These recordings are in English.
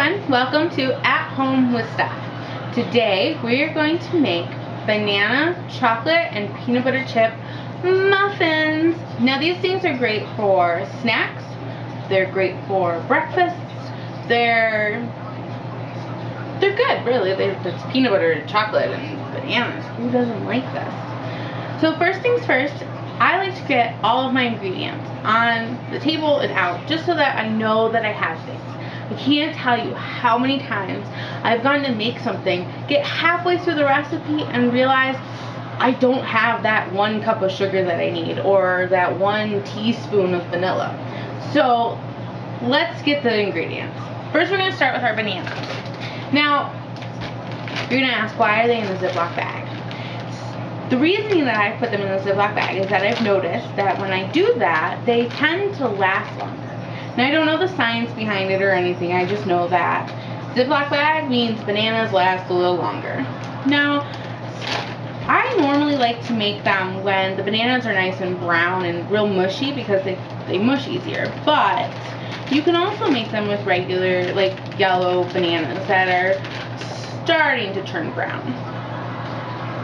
everyone, welcome to At Home with Steph. Today we are going to make banana, chocolate, and peanut butter chip muffins. Now these things are great for snacks, they're great for breakfast, they're good really. It's peanut butter, chocolate, and bananas. Who doesn't like this? So first things first, I like to get all of my ingredients on the table and out just so that I know that I have things. I can't tell you how many times I've gone to make something, get halfway through the recipe, and realize I don't have that 1 cup of sugar that I need or that 1 teaspoon of vanilla. So let's get the ingredients. First we're going to start with our bananas. Now, you're going to ask, why are they in the Ziploc bag? The reason that I put them in the Ziploc bag is that I've noticed that when I do that, they tend to last longer. Now, I don't know the science behind it or anything, I just know that Ziploc bag means bananas last a little longer. Now, I normally like to make them when the bananas are nice and brown and real mushy because they mush easier, but you can also make them with regular, like, yellow bananas that are starting to turn brown.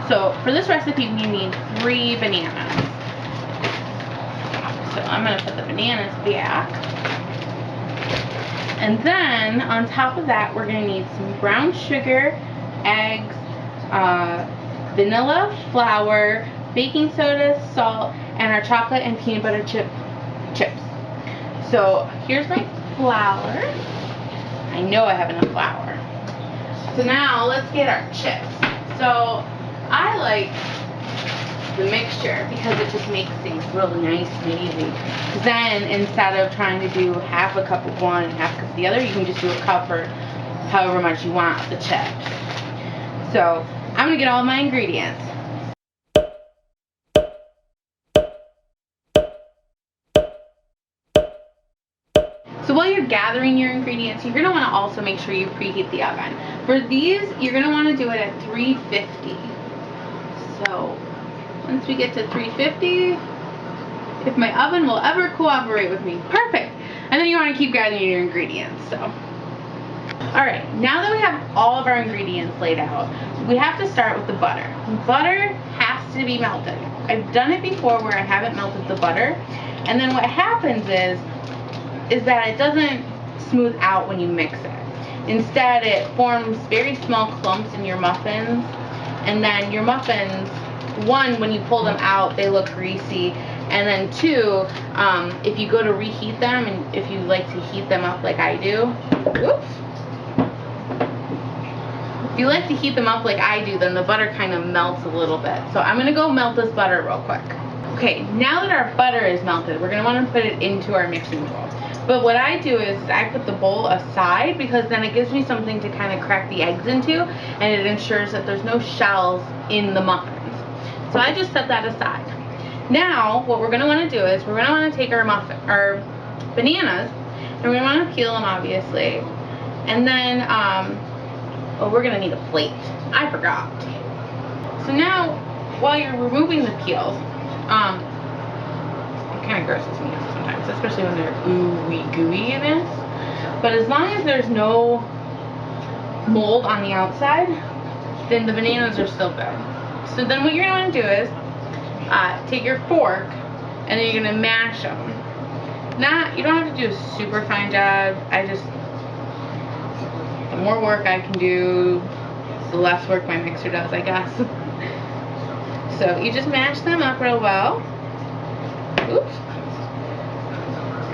So for this recipe, we need 3 bananas. So I'm going to put the bananas back. And then on top of that, we're going to need some brown sugar, eggs, vanilla, flour, baking soda, salt, and our chocolate and peanut butter chips. So here's my flour. I know I have enough flour. So now let's get our chips. So I like the mixture because it just makes things really nice and easy. Because then instead of trying to do half a cup of one and half a cup of the other, you can just do a cup or however much you want of the chips. So I'm going to get all my ingredients. So while you're gathering your ingredients, you're going to want to also make sure you preheat the oven. For these, you're going to want to do it at 350. So once we get to 350, if my oven will ever cooperate with me, perfect. And then you want to keep gathering your ingredients. So, all right, now that we have all of our ingredients laid out, we have to start with the butter. Butter has to be melted. I've done it before where I haven't melted the butter, and then what happens is that it doesn't smooth out when you mix it. Instead, it forms very small clumps in your muffins, and then your muffins, 1, when you pull them out, they look greasy, and then 2, if you go to reheat them, and if you like to heat them up like I do, whoops. If you like to heat them up like I do, then the butter kind of melts a little bit. So I'm going to go melt this butter real quick. Okay, now that our butter is melted, we're going to want to put it into our mixing bowl. But what I do is I put the bowl aside because then it gives me something to kind of crack the eggs into, and it ensures that there's no shells in the muffins. So I just set that aside. Now, what we're going to want to do is we're going to want to take our bananas, and we're going to want to peel them, obviously. And then, we're going to need a plate. I forgot. So now, while you're removing the peels, it kind of grosses me out sometimes, especially when they're ooey gooey in this. But as long as there's no mold on the outside, then the bananas are still good. So then what you're going to want to do is take your fork and then you're going to mash them. You don't have to do a super fine job. The more work I can do, the less work my mixer does, I guess. So you just mash them up real well. Oops.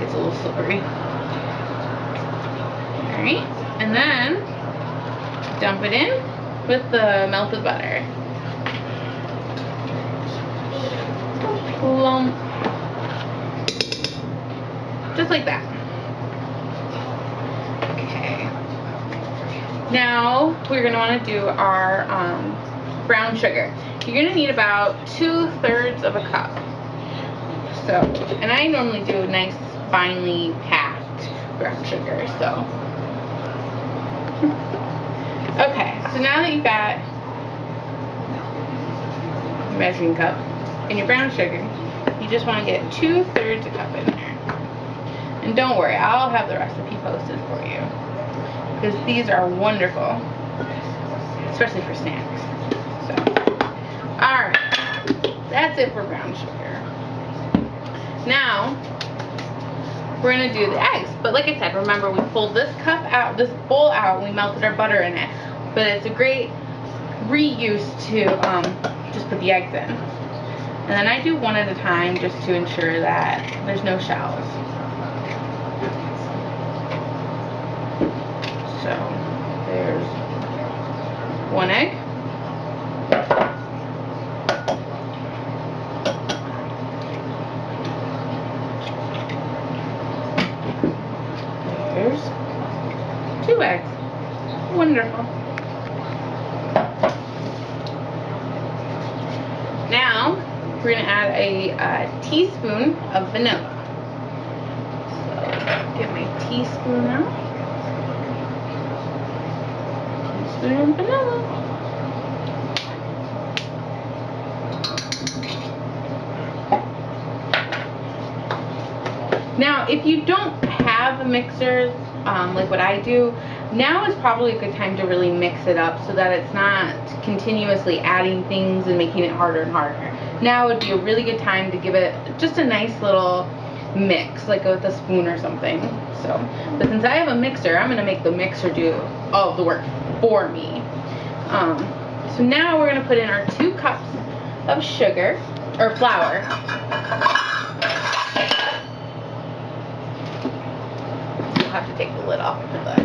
Gets a little slippery. Alright, and then dump it in with the melted butter. Plump. Just like that. Okay. Now we're going to want to do our brown sugar. You're going to need about 2/3 of a cup. So, and I normally do a nice finely packed brown sugar, so. Okay, so now that you've got your measuring cup and your brown sugar, you just want to get 2/3 a cup in there. And don't worry, I'll have the recipe posted for you. because these are wonderful, especially for snacks. So, alright, that's it for brown sugar. Now, we're going to do the eggs. But like I said, remember we pulled this cup out, this bowl out, and we melted our butter in it. But it's a great reuse to just put the eggs in. And then I do one at a time just to ensure that there's no shells. So there's one egg. There's 2 eggs. Wonderful. Now we're going to add a teaspoon of vanilla. So get my teaspoon out. Teaspoon of vanilla. Now, if you don't have a mixer, like what I do, now is probably a good time to really mix it up so that it's not continuously adding things and making it harder and harder. Now would be a really good time to give it just a nice little mix, like with a spoon or something. So, but since I have a mixer, I'm going to make the mixer do all of the work for me. So now we're going to put in our 2 cups of sugar, or flour. I'll have to take the lid off of that.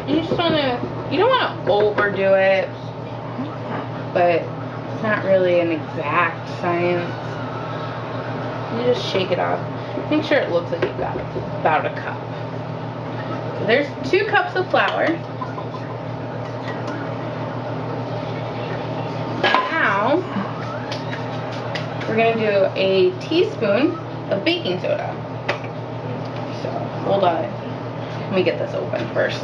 You just want to, you don't want to overdo it, but it's not really an exact science. You just shake it off. Make sure it looks like you've got about a cup. So there's 2 cups of flour. Now, we're going to do a teaspoon of baking soda. So, hold on. Let me get this open first.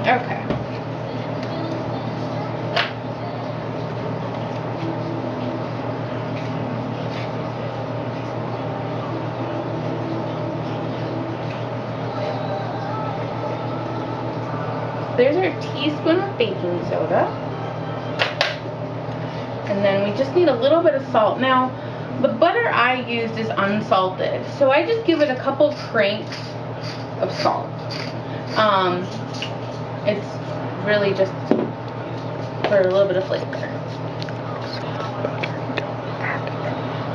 Okay. There's our teaspoon of baking soda. And then we just need a little bit of salt. Now, the butter I used is unsalted, so I just give it a couple cranks of salt. It's really just for a little bit of flavor.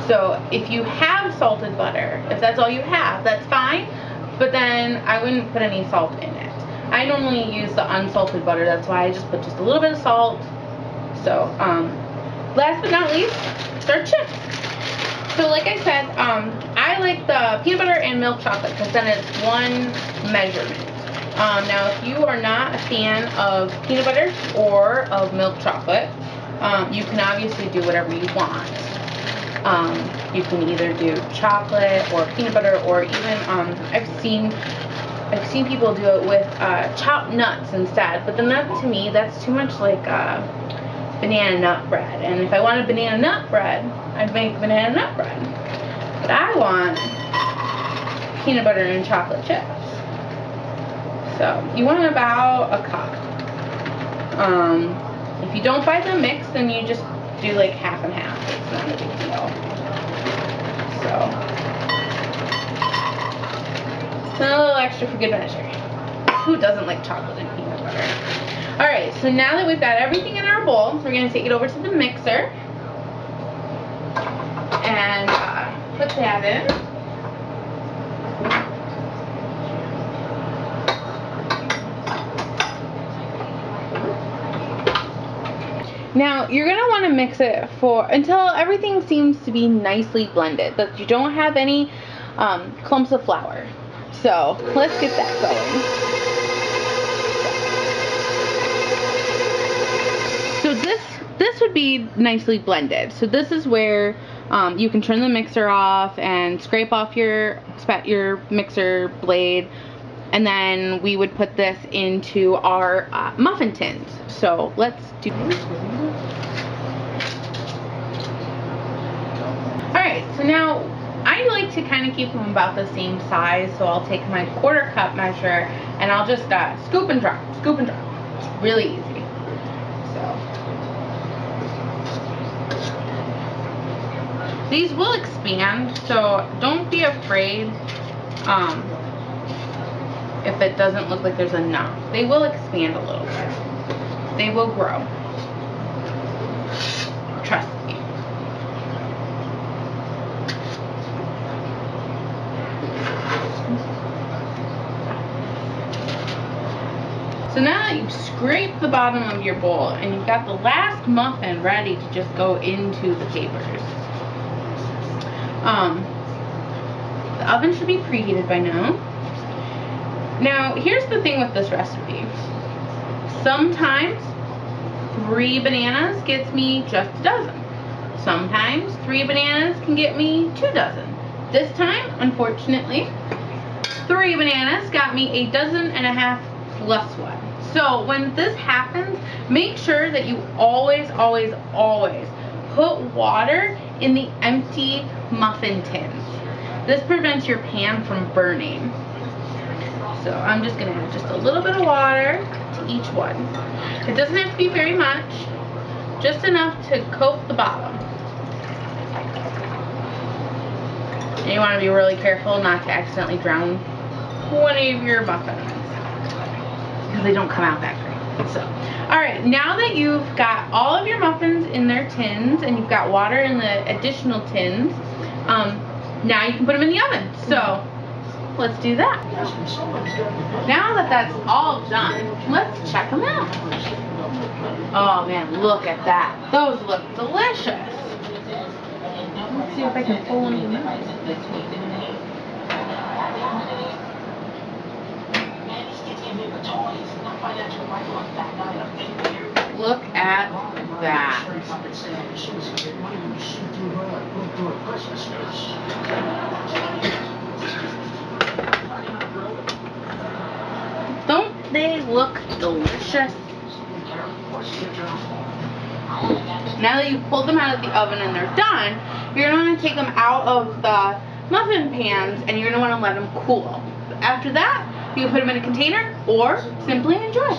So if you have salted butter, if that's all you have, that's fine, but then I wouldn't put any salt in it. I normally use the unsalted butter, that's why I just put just a little bit of salt. So, last but not least, it's our chips. So like I said, I like the peanut butter and milk chocolate because then it's one measurement. Now, if you are not a fan of peanut butter or of milk chocolate, you can obviously do whatever you want. You can either do chocolate or peanut butter, or even I've seen people do it with chopped nuts instead. But then that, to me, that's too much like banana nut bread. And if I wanted banana nut bread, I'd make banana nut bread. But I want peanut butter and chocolate chips. So you want about a cup. If you don't buy them mixed, then you just do like half and half. It's not a big deal. So a little extra for good measure. Who doesn't like chocolate and peanut butter? Alright, so now that we've got everything in our bowl, we're going to take it over to the mixer and put that in. Now, you're going to want to mix it until everything seems to be nicely blended, that you don't have any clumps of flour. So, let's get that going. So this would be nicely blended. So this is where you can turn the mixer off and scrape off your mixer blade, and then we would put this into our muffin tins. So let's do this. Alright, so now I like to kind of keep them about the same size, so I'll take my 1/4 cup measure and I'll just scoop and drop, scoop and drop. It's really easy. So these will expand, so don't be afraid if it doesn't look like there's enough. They will expand a little bit. They will grow. Trust me. So now that you've scraped the bottom of your bowl and you've got the last muffin ready to just go into the papers. The oven should be preheated by now. Now, here's the thing with this recipe. Sometimes 3 bananas gets me just a dozen. Sometimes 3 bananas can get me 2 dozen. This time, unfortunately, 3 bananas got me 1.5 dozen plus 1. So when this happens, make sure that you always, always, always put water in the empty muffin tins. This prevents your pan from burning. So I'm just going to add just a little bit of water to each one. It doesn't have to be very much, just enough to coat the bottom. And you want to be really careful not to accidentally drown one of your muffins, because they don't come out that great. So, alright, now that you've got all of your muffins in their tins and you've got water in the additional tins, now you can put them in the oven. So, let's do that. Now that that's all done, let's check them out. Oh man, look at that. Those look delicious. Let's see if I can pull one of them out. Look at that. Don't they look delicious? Now that you've pulled them out of the oven and they're done, you're going to want to take them out of the muffin pans and you're going to want to let them cool. After that, you can put them in a container or simply enjoy.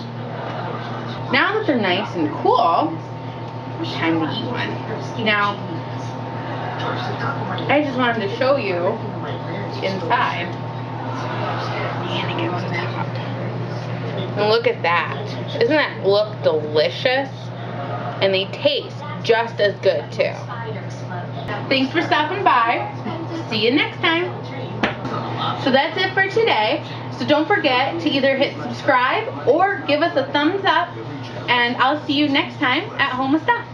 Now that they're nice and cool, it's time to eat one. Now, I just wanted to show you inside. And look at that. Doesn't that look delicious? And they taste just as good too. Thanks for stopping by. See you next time. So that's it for today. So don't forget to either hit subscribe or give us a thumbs up. And I'll see you next time at Home with Steph.